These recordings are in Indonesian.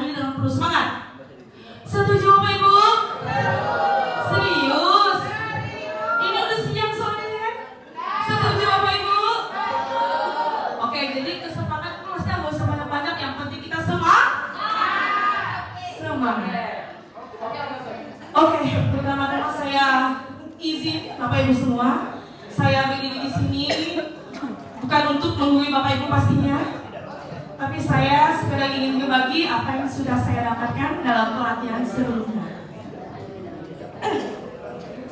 nyanyi dengan penuh semangat. Setuju Bapak Ibu? Serius? Ini udah siang soalnya kan? Setuju Bapak Ibu? Oke, jadi kesempatan kelasnya gak usah banyak-banyak, yang penting kita semangat. Oke, pertama-tama saya izin Bapak Ibu semua, saya berdiri di sini bukan untuk menggurui Bapak Ibu pastinya, tapi saya sekedar ingin berbagi apa yang sudah saya dapatkan dalam pelatihan sebelumnya.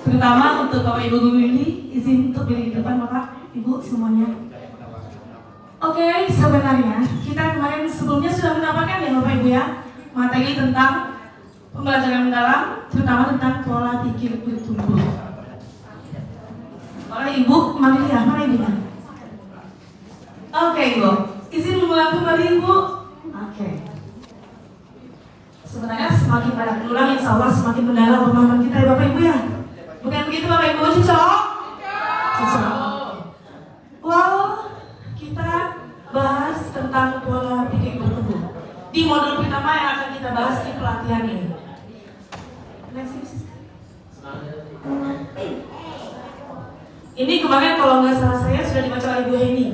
Terutama untuk Bapak Ibu guru ini, izin untuk berdiri di depan Bapak Ibu semuanya. Oke, sebenarnya kita kemarin sebelumnya sudah mendapatkan ya Bapak Ibu ya, materi tentang pembelajaran mendalam, terutama tentang pola pikir bertumbuh. Oleh Ibu, mana ibunya? Oke Ibu, izin mengulang kembali Ibu. Oke. Sebenarnya semakin banyak mengulang, insya Allah semakin mendalam pemahaman kita ya Bapak Ibu ya. Bukan begitu Bapak Ibu, cocok? Cocok. Wow, kita bahas tentang pola pikir bertumbuh di modul pertama yang akan kita bahas di pelatihan ini. Ini kemarin kalau nggak salah saya sudah dibaca oleh Ibu Heni.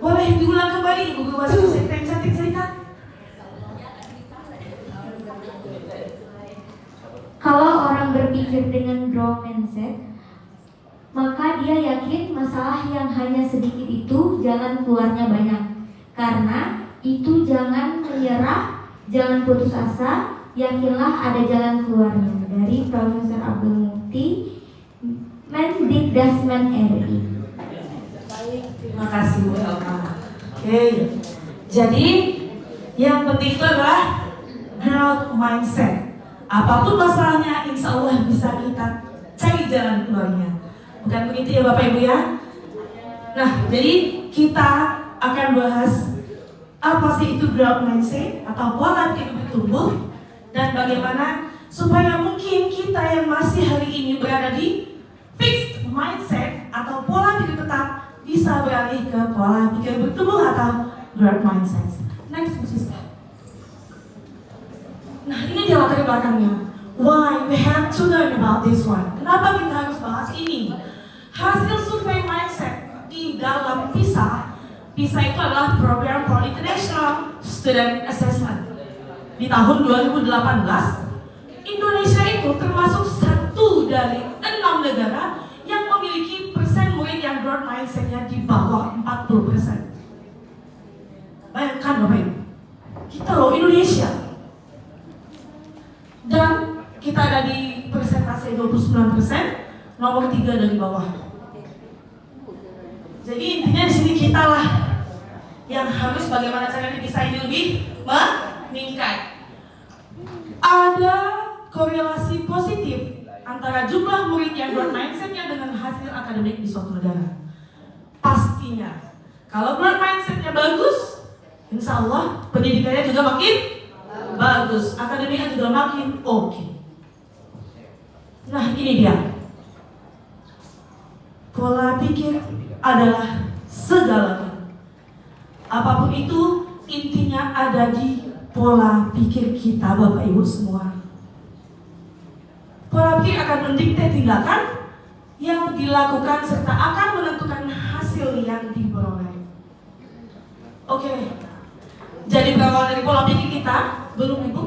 Boleh diulang kembali Ibu Guru bahasa Indonesia yang cantik cerita. Kalau orang berpikir dengan growth mindset, maka dia yakin masalah yang hanya sedikit itu jalan keluarnya banyak. Karena itu jangan menyerah, jangan putus asa, yakinlah ada jalan keluarnya. Dari Profesor Abdul Mukti, Mendikbud RI. Terima kasih Bu Elma. Oke, jadi yang penting itu adalah growth mindset. Apapun masalahnya, insya Allah bisa kita cari jalan keluarnya. Bukan begitu ya Bapak Ibu ya? Nah, jadi kita akan bahas apa sih itu growth mindset atau pola pikir bertumbuh, dan bagaimana supaya mungkin kita yang masih hari ini berada di fixed mindset atau pola pikir tetap bisa beralih ke pola pikir bertumbuh atau growth mindset. Next, Bu Siska. Nah, ini dia latar belakangnya. Why we have to learn about this one? Kenapa kita harus bahas ini? Hasil survei mindset di dalam PISA. PISA itu adalah Program for International Student Assessment. Di tahun 2018, Indonesia itu termasuk satu dari 6 negara yang memiliki persen murid yang growth mindset-nya di bawah 40%. Bayangkan Bapak Ibu, kita loh Indonesia. Dan kita ada di persentase 29%, nomor 3 dari bawah. Jadi intinya di sini kita lah yang harus bagaimana caranya bisa ini lebih meningkat. Ada korelasi positif antara jumlah murid yang growth mindset-nya dengan hasil akademik di suatu negara. Pastinya, kalau growth mindset-nya bagus, insya Allah pendidikannya juga makin bagus, akademiknya juga makin oke. Nah, ini dia. Pola pikir adalah segalanya. Apapun itu, intinya ada di pola pikir kita Bapak Ibu semua. Pola pikir akan mendikte tindakan yang dilakukan serta akan menentukan hasil yang diperoleh. Oke. Jadi berawal dari pola pikir kita, belum Ibu?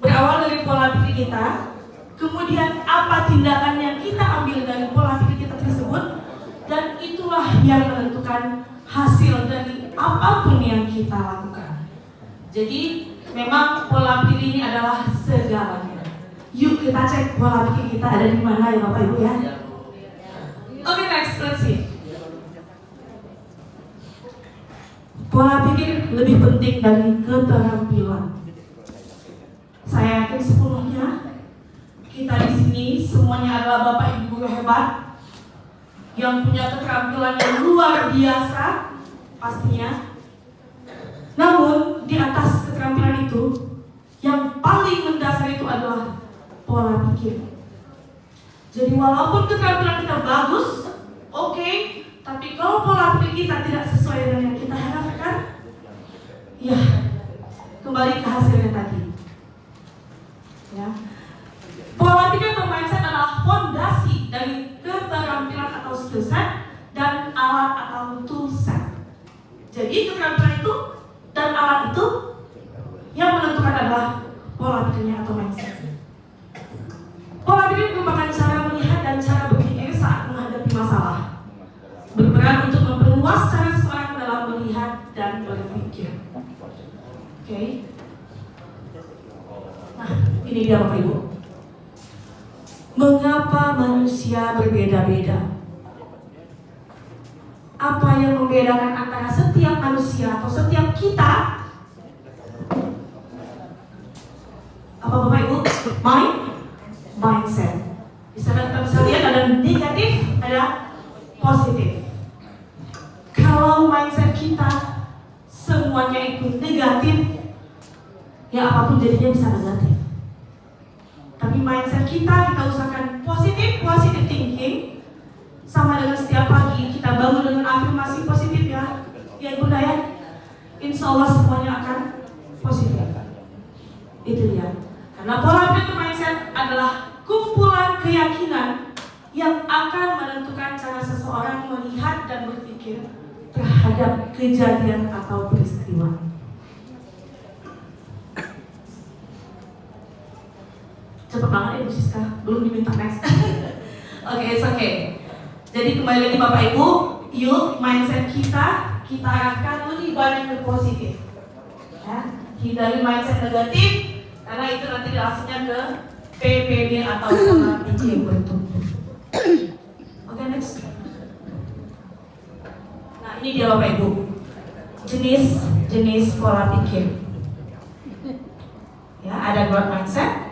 Berawal dari pola pikir kita, kemudian apa tindakan yang kita ambil dari pola pikir kita tersebut, dan itulah yang menentukan hasil dari apapun yang kita lakukan. Jadi memang pola pikir ini adalah segalanya. Yuk kita cek pola pikir kita ada di mana ya Bapak Ibu ya. Oke, next, let's see. Pola pikir lebih penting dari keterampilan. Saya yakin sepenuhnya kita di sini semuanya adalah Bapak Ibu guru hebat yang punya keterampilan yang luar biasa pastinya. Namun di atas keterampilan itu yang paling mendasar itu adalah pola pikir. Jadi walaupun keterampilan kita bagus, oke, tapi kalau pola pikir kita tidak sesuai dengan yang kita harapkan, ya kembali ke hasilnya tadi. Ya. Pola pikir atau mindset adalah fondasi dari keterampilan atau skill set dan alat atau tool set. Jadi keterampilan itu dan alat itu yang menentukan adalah pola pikirnya atau mindset. Pola pikir merupakan cara melihat dan cara berpikir saat menghadapi masalah. Berperan untuk memperluas cara seseorang dalam melihat dan berpikir. Oke. Nah, ini dia Bapak Ibu. Mengapa manusia berbeda-beda? Apa yang membedakan antara setiap manusia atau setiap kita? Apa Bapak Ibu? Mindset. Di sana kita bisa lihat ada negatif, ada positif. Kalau mindset kita semuanya itu negatif, ya apapun jadinya bisa negatif. Tapi mindset kita usahakan positive thinking. Sama dengan setiap pagi kita bangun dengan afirmasi positif ya Bunda ya. Insya Allah semuanya akan positif. Itu dia. Karena pola pikir mindset adalah kumpulan keyakinan yang akan menentukan cara seseorang melihat dan berpikir terhadap kejadian atau peristiwa. Cepet banget ya Bu Siska, belum diminta next. Oke, it's okay. Jadi kembali lagi Bapak Ibu, yuk mindset kita arahkan lebih banyak ke positif. Ya, hindari mindset negatif karena itu nanti hasilnya ke PPD atau pola pikir bertumbuh. Oke, next. Nah, ini dia Bapak Ibu. Jenis pola pikir. Ya, ada growth mindset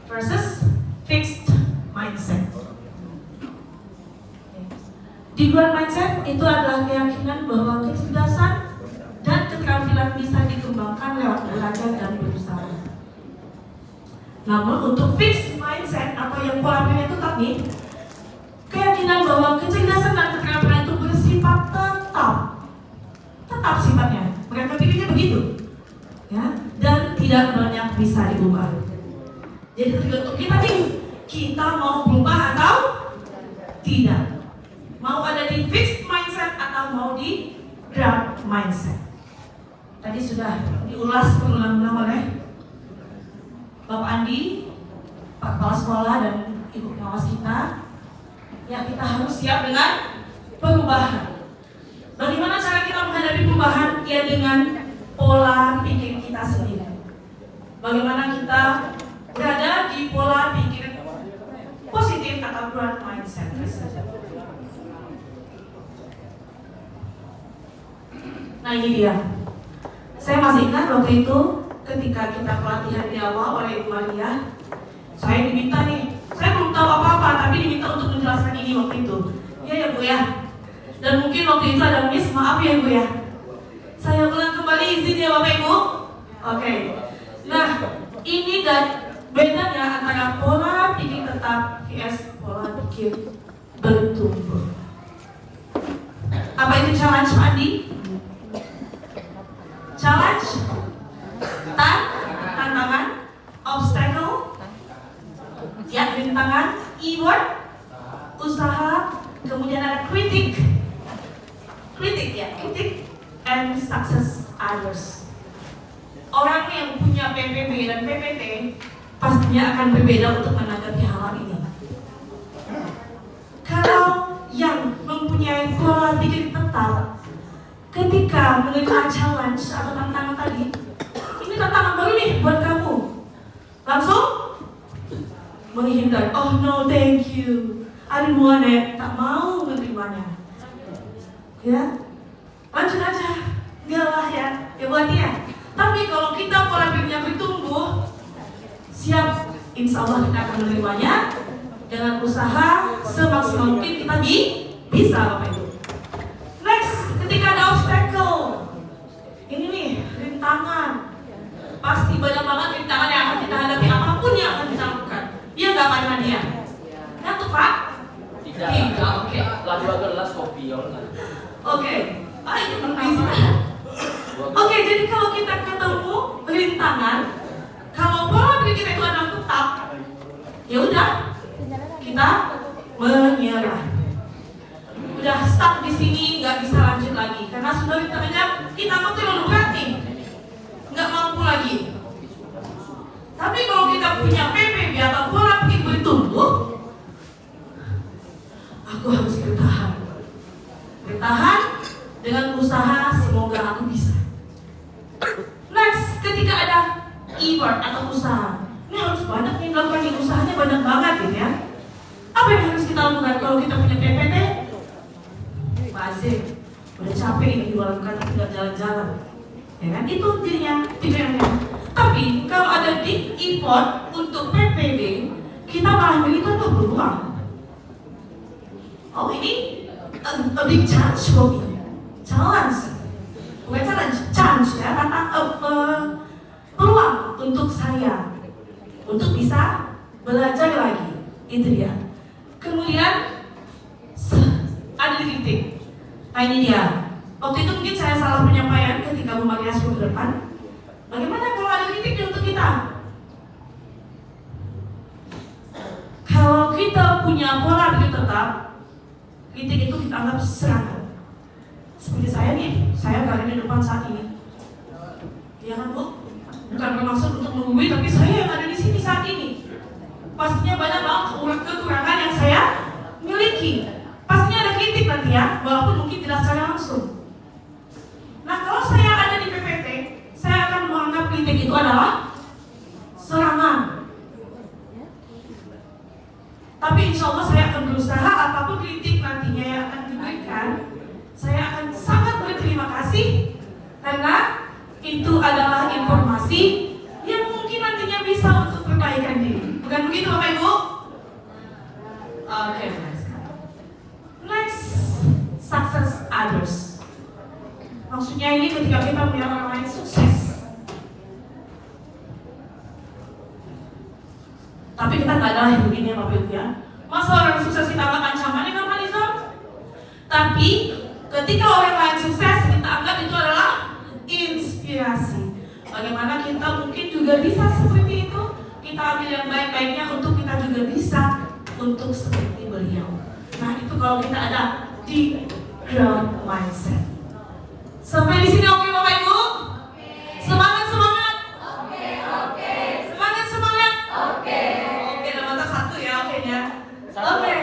versus fixed mindset. Di growth mindset itu adalah keyakinan bahwa kecerdasan dan keterampilan bisa dikembangkan lewat belajar dan berusaha. Namun untuk fixed mindset atau yang pola pikir itu tadi, keyakinan bahwa kecerdasan dan keterampilan itu bersifat tetap sifatnya. Mereka pikirnya begitu, ya, dan tidak banyak bisa diubah. Jadi tergantung kita nih, kita mau berubah atau tidak. Mau ada di fixed mindset atau mau di growth mindset. Tadi sudah diulas berulang-ulang oleh Bapak Andi, Pak Kepala Sekolah dan Ibu Pengawas kita. Ya, kita harus siap dengan perubahan. Bagaimana cara kita menghadapi perubahan? Ya dengan pola pikir kita sendiri. Bagaimana kita berada di pola pikir positif atau growth mindset. Nah ini dia. Saya masih ingat waktu itu ketika kita pelatihan di awal oleh Ibu Maria, saya diminta nih, saya belum tahu apa-apa tapi diminta untuk menjelaskan ini waktu itu. Iya ya Bu ya. Dan mungkin waktu itu ada miss, maaf ya Bu ya. Saya ulang kembali izin ya Bapak Ibu. Oke. Nah ini dan bedanya antara pola pikir tetap vs pola pikir bertumbuh. Apa itu challenge Andi? Challenge, tantangan, obstacle, ya rintangan, keyword, usaha, kemudian ada kritik ya, kritik, and success others. Orang yang punya PPB dan PPT pastinya akan berbeda untuk menanggapi hal ini. Kalau yang mempunyai pola pikir tetap, ketika menerima challenge atau tantangan tadi, ini tantangan baru nih buat kamu, langsung menghindar. Oh no, thank you, I don't want it, tak mau menerimanya. Ya, lanjut aja, enggak lah ya buat dia. Tapi kalau kita pola pikirnya bertumbuh, siap, insya Allah kita akan menerimanya dengan usaha semaksimal mungkin kita bisa Bapak Ibu. Next, ketika ada obstacle, ini nih rintangan, pasti banyak banget rintangan yang akan kita hadapi, apapun yang akan kita lakukan. Iya nggak Pak Nadia? Ngantuk Pak? Tidak. Oke. Lagu kelas kopiol. Oke. Oke, jadi kalau kita ketemu rintangan, kalau pola pikir kita itu adalah tetap, ya udah kita menyerah. Udah stuck di sini, nggak bisa lanjut lagi karena sudah rintangannya kita mau terlalu berat nih, nggak mampu lagi. Tapi kalau kita punya PPB atau pola pikir bertumbuh, aku harus bertahan dengan usaha, semoga aku bisa. Next, ketika ada effort atau usaha, ini harus banyak nih melakukan nih, usahanya banyak banget gitu ya. Apa yang harus kita lakukan kalau kita punya PPT? Bazir, udah capek ini jualan kan tidak jalan-jalan, ya kan? Itu dirinya pikirannya. Tapi kalau ada big effort untuk PPD, kita malah milih itu adalah peluang. Oh ini a big chance for me. Challenge, bukan chance ya, peluang untuk saya untuk bisa belajar lagi, itu dia. Kemudian ada di titik. Nah ini dia. Waktu itu mungkin saya salah penyampaian ketika memakai aspek ke depan. Bagaimana kalau ada titik untuk kita? Kalau kita punya pola pikir tetap, titik itu kita anggap serangan. Seperti saya nih, saya berada di depan saat ini. Ya kan Bu? Bukan bermaksud untuk menggurui, tapi saya yang ada di sini saat ini. Pastinya banyak banget kekurangan yang saya miliki. Pastinya ada kritik nanti ya, walaupun mungkin tidak secara langsung. Nah kalau saya ada di PPT, saya akan menganggap kritik itu adalah serangan. Tapi insya Allah saya akan berusaha apapun kritik nantinya yang akan diberikan, saya akan sangat berterima kasih karena itu adalah informasi yang mungkin nantinya bisa untuk perbaikan diri. Bukan begitu Bapak Ibu? Oke, next, success others. Maksudnya ini ketika kita melihat orang lain sukses, tapi kita nggak ada yang begini ya Bapak Ibu ya. Masa orang sukses kita anggap ancaman ya Bapak Nizam? Tapi ketika orang lain sukses kita anggap itu adalah inspirasi. Bagaimana kita mungkin juga bisa seperti itu. Kita ambil yang baik-baiknya untuk kita juga bisa untuk seperti beliau. Nah itu kalau kita ada di growth mindset. Sampai di sini oke Bapak Ibu? Semangat semangat. Oke. Semangat semangat. Oke. Ada mata satu ya oke-nya. Oke.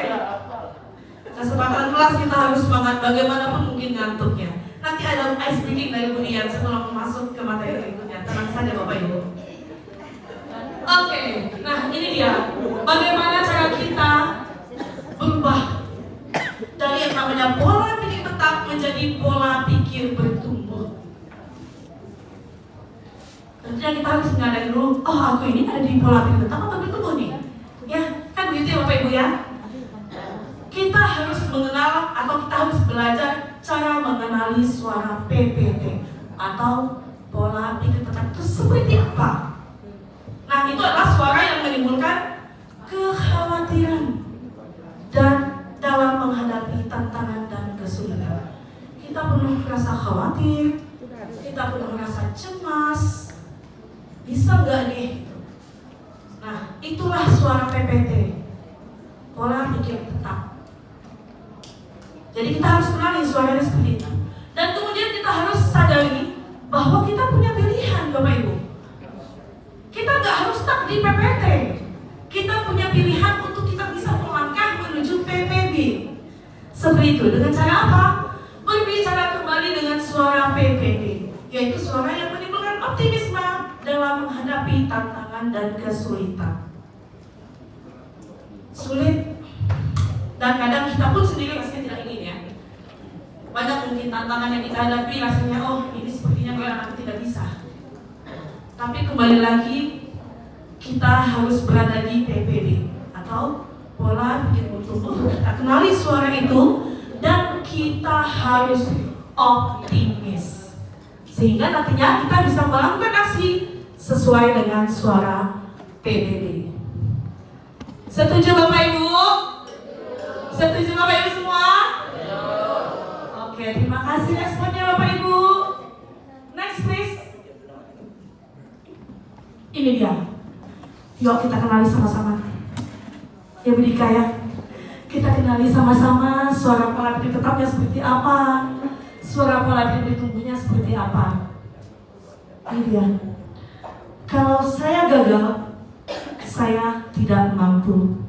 Kesempatan kelas kita harus semangat bagaimanapun mungkin ngantuknya. Nanti ada ice breaking dari Bu Dian sebelum masuk ke materi berikutnya. Tenang saja Bapak Ibu. Oke. Nah ini dia. Bagaimana cara kita berubah dari yang namanya pola pikir tetap menjadi pola pikir bertumbuh. Tentunya kita harus menyadari dulu, oh aku ini ada di pola pikir tetap atau bertumbuh nih? Ya, kan begitu ya Bapak Ibu ya. Kita harus mengenal atau kita harus belajar cara mengenali suara PPT atau pola pikir tetap itu seperti apa. Nah itu adalah suara yang menimbulkan kekhawatiran dan dalam menghadapi tantangan dan kesulitan. Kita penuh merasa khawatir, kita penuh merasa cemas. Bisa nggak nih? Nah, itulah suara PPT, pola pikir tetap. Jadi kita harus kenali suaranya seperti itu. Dan kemudian kita harus sadari bahwa kita punya pilihan, Bapak Ibu. Kita nggak harus stuck di PPT. Kita punya pilihan untuk kita bisa melangkah menuju PPB. Seperti itu. Dengan cara apa? Berbicara kembali dengan suara PPD, yaitu suara yang menimbulkan optimisme dalam menghadapi tantangan dan kesulitan. Sulit, dan kadang kita pun sendiri rasanya tidak ingin ya. Banyak mungkin tantangan yang kita hadapi rasanya, oh ini sepertinya kalau aku tidak bisa. Tapi kembali lagi, kita harus berada di PPD atau pola pikir bertumbuh. Kita kenali suara itu dan kita harus optimis. Sehingga nantinya kita bisa melakukan aksi sesuai dengan suara PPD. Setuju Bapak Ibu? Setuju Bapak Ibu semua? Oke, terima kasih responnya Bapak Ibu. Next please. Ini dia. Yuk kita kenali sama-sama. Ya Budika ya. Kita kenali sama-sama suara pola pikir tetapnya seperti apa, suara pola pikir tubuhnya seperti apa. Ini dia. Kalau saya gagal, saya tidak mampu.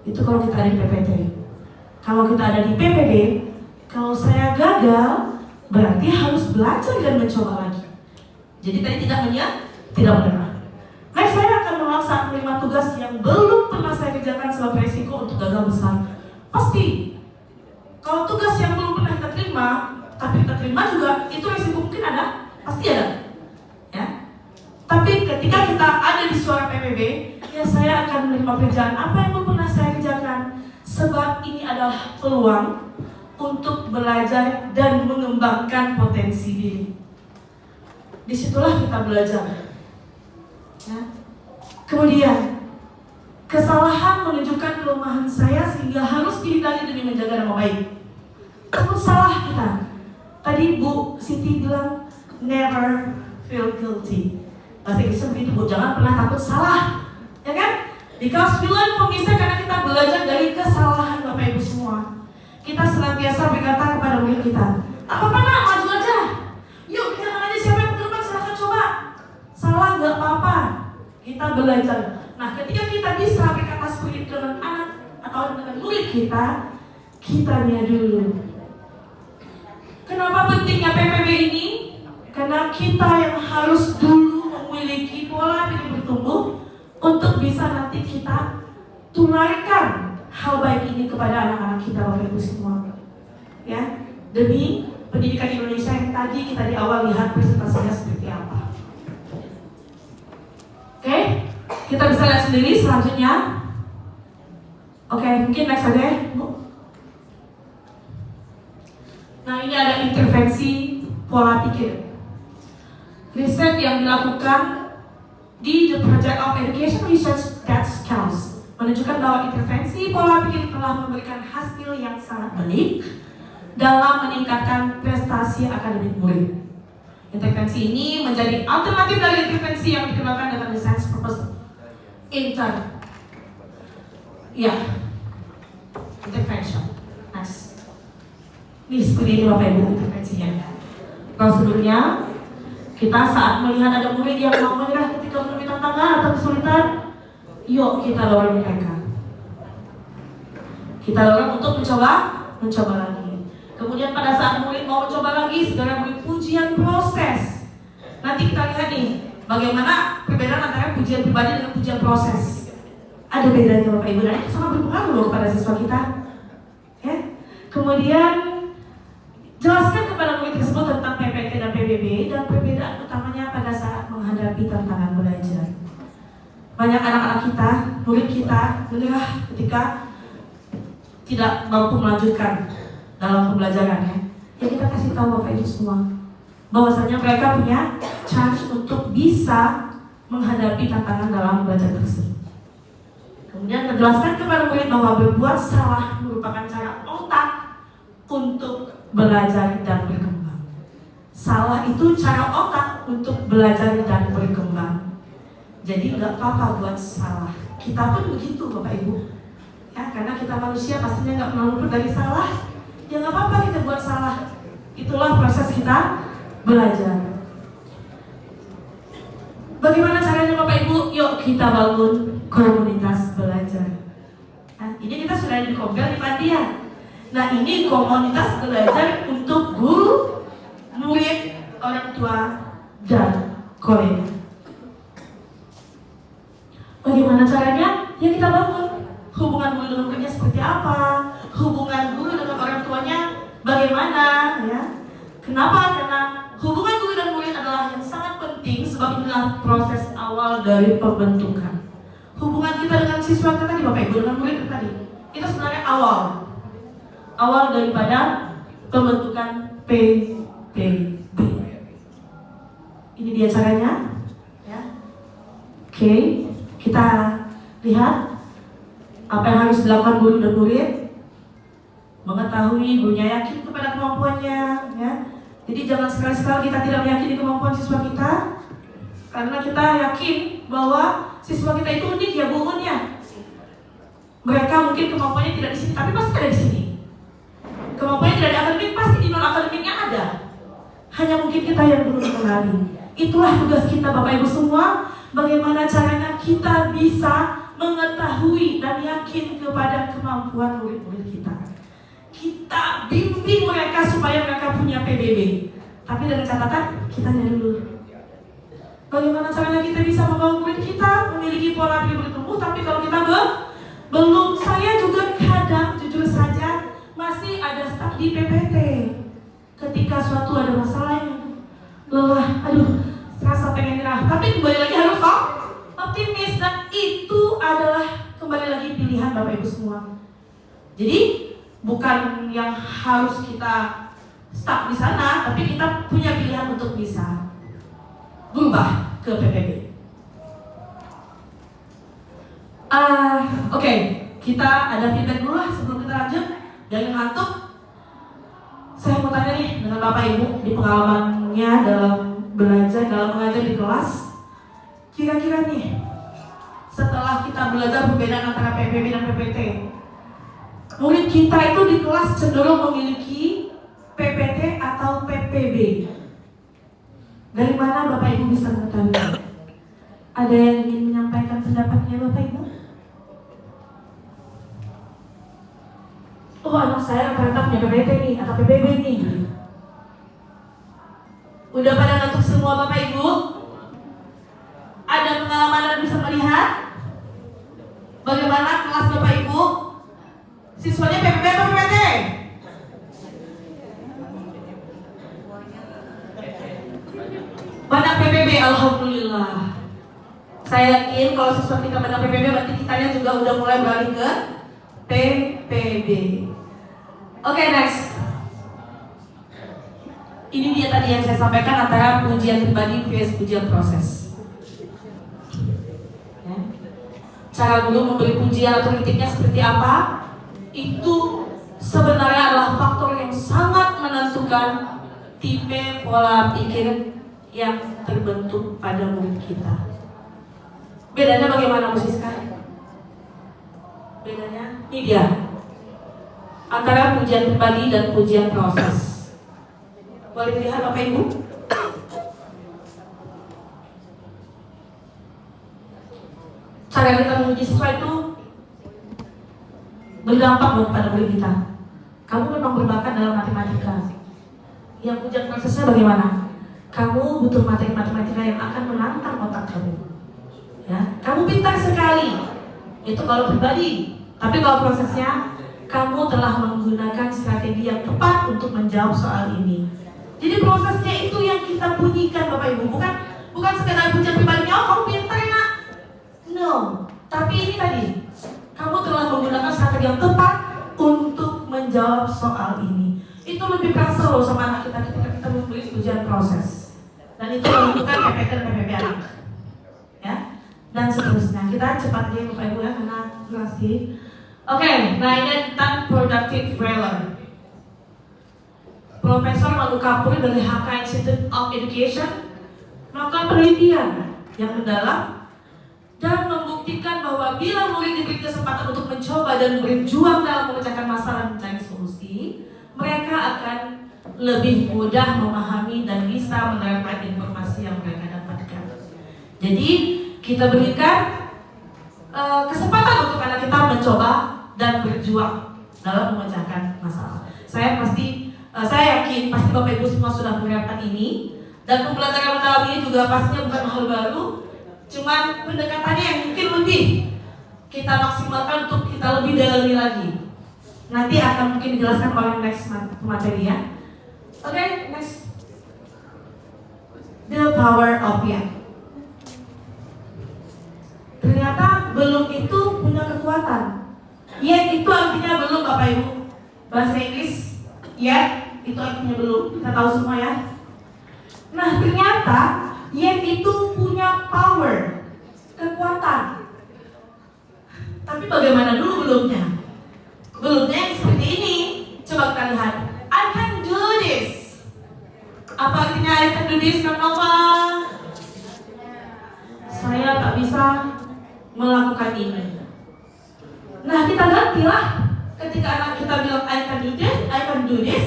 Itu kalau kita ada di PPT. Kalau kita ada di PPD, kalau saya gagal, berarti harus belajar dan mencoba lagi. Jadi tadi tidak menyerah. Next saya akan memaksa menerima tugas yang belum pernah saya kerjakan sebagai resiko untuk gagal besar. Pasti. Kalau tugas yang belum pernah kita terima, tapi kita terima juga, itu resiko mungkin ada, pasti ada. Ya. Tapi ketika kita ada di suara PBB, ya saya akan menerima pekerjaan apa yang belum pernah saya kerjakan. Sebab ini adalah peluang untuk belajar dan mengembangkan potensi diri. Disitulah kita belajar. Ya. Kemudian, kesalahan menunjukkan kelemahan saya sehingga harus dihindari demi menjaga nama baik. Takut salah kita. Tadi Bu Siti bilang never feel guilty. Bahasa Inggrisnya begitu Bu, jangan pernah takut salah. Ya kan? Because we learn from mistake, karena kita belajar dari kesalahan Bapak Ibu semua. Kita senantiasa berkata kepada murid kita, tak apa-apa nak, maju aja. Yuk kita aja siapa yang berkembang, silahkan coba. Salah gak apa-apa. Kita belajar. Nah ketika kita bisa berkata seperti itu dengan anak atau dengan murid kitanya dulu. Kenapa pentingnya PPB ini? Karena kita yang harus dulu memiliki pola pikir bertumbuh untuk bisa nanti kita tularkan hal baik ini kepada anak-anak kita, Bapak Ibu semua. Ya, demi pendidikan Indonesia yang tadi kita di awal lihat presentasinya seperti apa. Oke, kita bisa lihat sendiri selanjutnya. Oke, mungkin next aja, Bu. Nah, ini ada intervensi pola pikir. Riset yang dilakukan di The Project of Education Research That Counts menunjukkan bahwa intervensi pola pikir telah memberikan hasil yang sangat baik dalam meningkatkan prestasi akademik murid. Intervensi ini menjadi alternatif dari intervensi yang dikembangkan dengan desain purpose intervention. Next. Ini seperti ini Bapak Ibu intervensinya. Prosedurnya, kita saat melihat ada murid yang mau menyerah ketika menemui tantangan atau kesulitan, yuk kita dorong mereka. Kita dorong untuk mencoba lagi. Kemudian pada saat murid mau mencoba lagi, segera beri pujian proses. Nanti kita lihat nih, bagaimana perbedaan antara pujian pribadi dengan pujian proses. Ada bedanya Bapak Ibu, dan itu sangat berpengaruh loh kepada siswa kita. Ya. Kemudian jelaskan kepada murid tersebut tentang PPT dan PBB dan perbedaan utamanya pada saat menghadapi tantangan belajar. Banyak anak-anak kita, murid kita menyerah ketika tidak mampu melanjutkan dalam pembelajarannya. Ya kita kasih tahu Bapak Ibu semua bahwasanya mereka punya chance untuk bisa menghadapi tantangan dalam belajar tersebut. Kemudian menjelaskan kepada murid bahwa berbuat salah merupakan cara otak untuk belajar dan berkembang. Salah itu cara otak untuk belajar dan berkembang. Jadi nggak apa-apa buat salah. Kita pun begitu Bapak Ibu. Ya, karena kita manusia pastinya nggak pernah luput dari salah. Ya nggak apa-apa kita buat salah. Itulah proses kita belajar. Bagaimana caranya Bapak Ibu? Yuk kita bangun komunitas belajar. Nah, ini kita sudah di Kompel di Pandia. Nah ini komunitas belajar untuk guru, murid, orang tua, dan kolega. Bagaimana caranya? Ya kita bangun hubungan guru dengan muridnya seperti apa, hubungan guru dengan orang tuanya bagaimana, ya. Kenapa? Karena hubungan guru dan murid adalah yang sangat penting, sebab inilah proses awal dari pembentukan. Hubungan kita dengan siswa kita tadi, Bapak Ibu, dengan murid kita tadi, itu sebenarnya awal daripada pembentukan PPB. Ini dia caranya, ya. Oke, kita lihat apa yang harus dilakukan guru dan murid. Mengetahui gurunya yakin kepada kemampuannya, ya. Jadi jangan sekali-sekali kita tidak meyakini kemampuan siswa kita. Karena kita yakin bahwa siswa kita itu unik ya Bu Un ya. Mereka mungkin kemampuannya tidak di sini, tapi pasti ada di sini. Kemampuannya tidak di akademik, pasti di non akademiknya ada. Hanya mungkin kita yang belum mengenali. Itulah tugas kita Bapak Ibu semua. Bagaimana caranya kita bisa mengetahui dan yakin kepada kemampuan murid-murid kita. Kita bimbing mereka supaya mereka punya PBB. Tapi dengan catatan kita dulu. Bagaimana caranya kita bisa membawa murid kita memiliki pola pikir bertumbuh, tapi kalau kita belum, saya juga kadang jujur saja masih ada stuck di PPT. Ketika suatu ada masalah yang lelah, rasa pengen nyerah, tapi kembali lagi harus optimis, dan itu adalah kembali lagi pilihan Bapak Ibu semua. Jadi bukan yang harus kita stuck di sana, tapi kita punya pilihan untuk bisa berubah ke PPB. Oke, kita ada feedback dulu lah sebelum kita lanjut. Jangan ngantuk. Saya mau tanya nih dengan Bapak Ibu di pengalamannya dalam belajar, dalam mengajar di kelas. Kira-kira nih, setelah kita belajar perbedaan antara PPB dan PPT, murid kita itu di kelas cenderung memiliki PPT atau PPB. Dari mana Bapak Ibu bisa mengetahui? Ada yang ingin menyampaikan pendapatnya Bapak Ibu? Oh, anak saya rata-rata punya PPT nih atau PPB nih. Udah pada ngantuk semua Bapak Ibu? Ada pengalaman dan bisa melihat bagaimana kelas Bapak Ibu? Siswanya PPB atau PPT? Banyak PPB, alhamdulillah. Saya yakin kalau siswa kita banyak PPB, berarti kitanya juga udah mulai beralih ke PPB. Oke, next. Ini dia tadi yang saya sampaikan antara pujian pribadi vs pujian proses. Ya. Cara guru memberi pujian atau kritiknya seperti apa? Itu sebenarnya adalah faktor yang sangat menentukan tipe pola pikir yang terbentuk pada murid kita. Bedanya bagaimana Bu Siska? Bedanya ini dia, antara pujian pribadi dan pujian proses. Boleh dilihat Bapak Ibu? Cara kita memuji siswa itu berdampak pada murid kita. Kamu memang berbakat dalam matematika. Yang pujian prosesnya bagaimana? Kamu butuh materi matematika yang akan menantang otak kamu. Ya, kamu pintar sekali. Itu kalau pribadi. Tapi kalau prosesnya, kamu telah menggunakan strategi yang tepat untuk menjawab soal ini. Jadi prosesnya itu yang kita bunyikan Bapak Ibu, bukan sekedar pujian pribadinya, oh kamu pintar nak. No, tapi ini tadi, kamu telah menggunakan strategi yang tepat untuk menjawab soal ini. Itu lebih kerasa loh sama anak kita ketika kita memberi pujian proses. Dan itu menentukan PPT dan PPB anak. Ya, dan seterusnya. Kita cepat aja Bapak Ibu ya, karena durasi. Oke, nah ini tentang productive failure. Profesor Manu Kapur dari HK Institute of Education melakukan penelitian yang mendalam dan membuktikan bahwa bila murid diberi kesempatan untuk mencoba dan berjuang dalam memecahkan masalah dan mencari solusi, mereka akan lebih mudah memahami dan bisa menerapkan informasi yang mereka dapatkan. Jadi kita berikan kesempatan untuk anak kita mencoba dan berjuang dalam memecahkan masalah. Saya yakin pasti Bapak Ibu semua sudah menerapkan ini, dan pembelajaran mendalam ini juga pastinya bukan hal baru, cuman pendekatannya yang mungkin lebih kita maksimalkan untuk kita lebih dalami lagi. Nanti akan mungkin dijelaskan oleh next materi ya. Oke, next. The power of yet. Ternyata belum itu punya kekuatan. Yet itu artinya belum Bapak Ibu. Bahasa Inggris yet itu artinya belum, kita tahu semua ya. Nah ternyata yet itu punya power, kekuatan. Tapi bagaimana dulu belumnya? Belumnya yang seperti ini. Coba kita lihat. I can do this. Apa artinya I can do this, Kak Nova? bisa melakukan ini. Nah, kita gantilah. Ketika anak kita bilang I can do this, I can do this.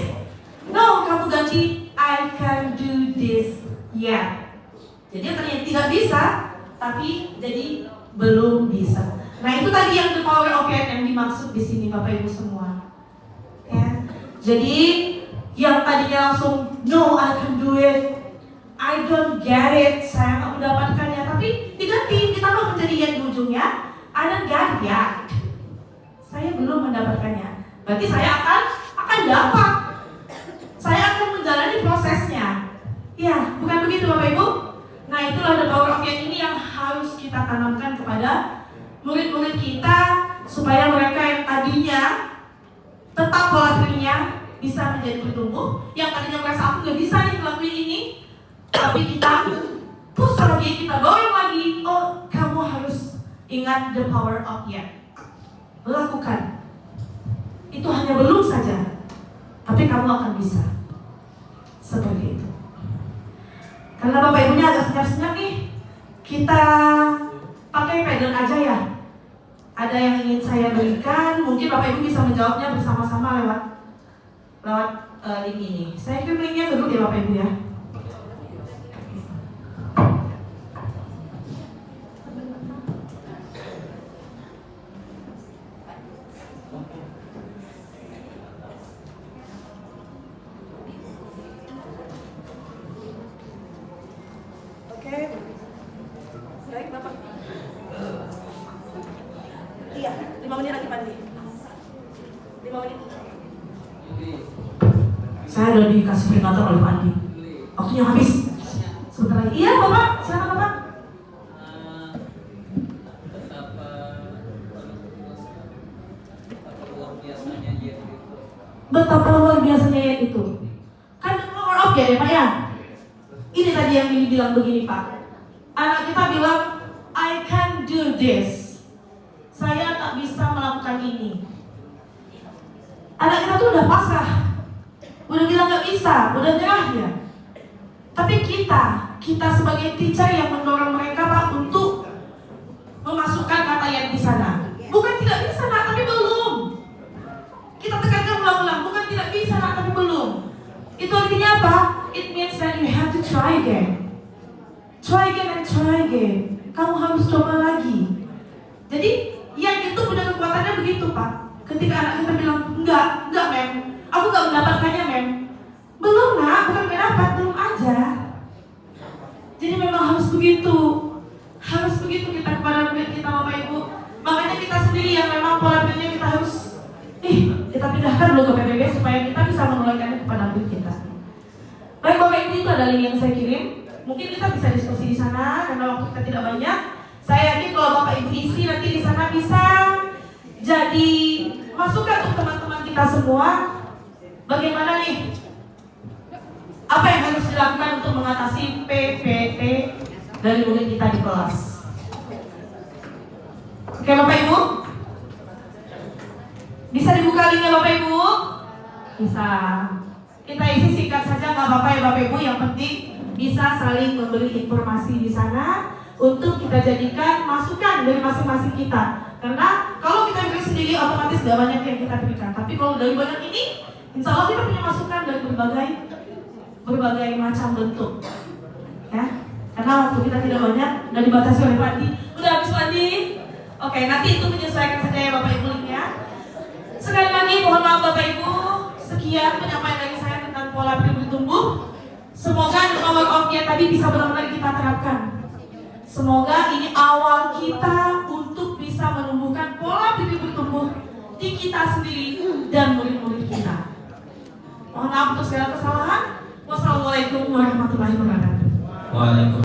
No, kamu ganti I can do this. Ya. Jadi ternyata tidak bisa, tapi jadi belum bisa. Nah, itu tadi yang the power of yet yang dimaksud di sini Bapak Ibu semua. Ya. Jadi yang tadinya langsung no, I can do it, I don't get it, saya nggak mendapatkannya, tapi diganti, ditambah menjadi yang di ujungnya, I don't get it yet, saya belum mendapatkannya. Berarti saya akan dapat, saya akan menjalani prosesnya. Ya, bukan begitu Bapak Ibu? Nah, itulah the power of yet ini yang harus kita tanamkan kepada murid-murid kita, supaya mereka yang tadinya tetap pola pikirnya bisa menjadi bertumbuh. Yang tadinya merasa aku gak bisa nih ngelakuin ini, tapi kita push lagi, kita dorong lagi. Oh, kamu harus ingat the power of yet. Lakukan. Itu hanya belum saja, tapi kamu akan bisa. Seperti itu. Karena Bapak Ibunya agak senyap-senyap nih, kita pakai pedan aja ya. Ada yang ingin saya berikan, mungkin Bapak Ibu bisa menjawabnya bersama-sama lewat link ini. Saya kirim linknya dulu ya Bapak Ibu ya. Oke. Baik Bapak. Iya, 5 menit lagi Pandi. 5 menit. Saya udah dikasih peringatan oleh Pak Andi. Waktunya habis. Sebentar lagi. Iya Bapak, silakan Bapak. Betapa luar biasanya ya itu. Kan power of ya Pak ya. Ini tadi yang dibilang begini Pak. Anak kita bilang I can do this. Saya tak bisa melakukan ini. Anak kita tuh udah pasrah, udah bilang gak bisa, udah nyerah ya. Tapi kita sebagai teacher yang mendorong mereka Pak untuk memasukkan kata yang di sana. Bukan tidak bisa Nak, tapi belum. Kita tekankan ulang-ulang, bukan tidak bisa Nak, tapi belum. Itu artinya apa? It means that you have to try again. Try again and try again. Kamu harus coba lagi. Jadi yang itu punya kekuatannya begitu Pak. Ketika anak kita bilang enggak mem, aku gak mendapatkannya mem. Belum Nak, bukan mendapat, belum aja. Jadi memang harus begitu kita kepada murid kita Bapak Ibu. Makanya kita sendiri yang memang pola pikirnya kita harus kita pindahkan dulu ke PBB supaya kita bisa menulaikannya kepada murid kita. Baik Bapak Ibu, itu ada link yang saya kirim. Mungkin kita bisa diskusi di sana karena waktu kita tidak banyak. Saya yakin kalau Bapak Ibu isi nanti di sana bisa jadi masukan untuk teman-teman kita semua. Bagaimana nih? Apa yang harus dilakukan untuk mengatasi PPT dari murid kita di kelas? Oke Bapak Ibu? Bisa dibuka linknya Bapak Ibu? Bisa. Kita isi singkat saja nggak apa-apa ya Bapak Ibu. Yang penting bisa saling memberi informasi di sana untuk kita jadikan masukan dari masing-masing kita. Karena kalau kita beri sendiri otomatis gak banyak yang kita berikan. Tapi kalau dari banyak ini, insya Allah kita punya masukan dari berbagai macam bentuk. Ya, karena waktu kita tidak banyak dan dibatasi oleh Pak Andi. Udah habis Pak Andi? Oke, nanti itu menyesuaikan saja ya Bapak Ibu linknya. Sekali lagi mohon maaf Bapak Ibu. Sekian penyampaian dari saya tentang pola pikir bertumbuh. Semoga the power of yet tadi bisa benar-benar kita terapkan. Semoga ini awal kita untuk bisa menumbuhkan pola pikir bertumbuh di kita sendiri dan murid-murid kita. Mohon maaf untuk segala kesalahan. Wassalamualaikum warahmatullahi wabarakatuh. Waalaikumsalam.